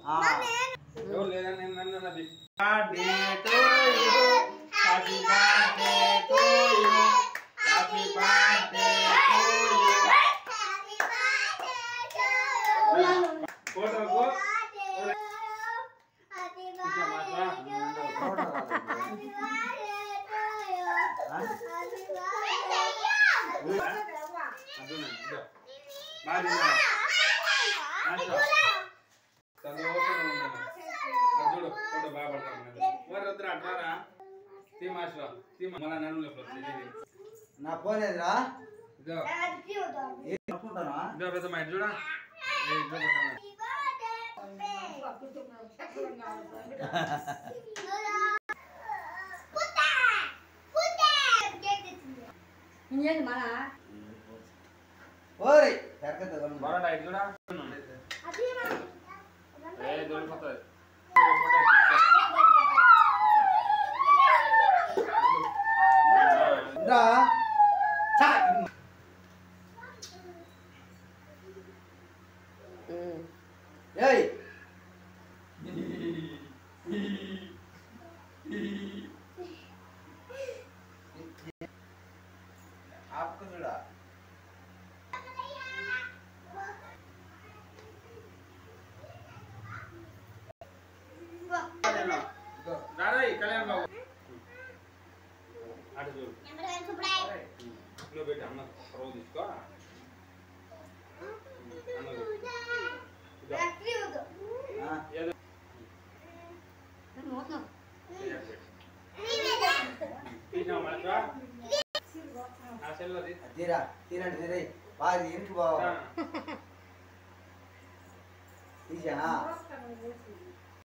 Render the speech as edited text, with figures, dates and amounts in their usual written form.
ఎవరు లేదా నేను నన్ను నది birthday to you happy birthday to you happy birthday to you photo కో happy birthday to you happy అదునా ఇదో మాదినా చూడు ఫోటో బాగా పడతాను అట్రారా తీ మాస్టర్ తీ మళ్ళా నన్ను నా ఫోన్ ఎదురా ఇదో ఇదో పెద్ద మైట్ చూడా ఓయ్ తరకత బాగా డైట్ చూడా ఏ దొరికిపోతుంది రా చా ఏయ్ आपको जुड़ा రారాయి కళ్యాణ్ బాబు అటు చూడు ఇంట్లో పెట్టి అన్న పరవ తీసుకో తీరా తీరండి తీరే బాగా ఇంటికి బావ తీసా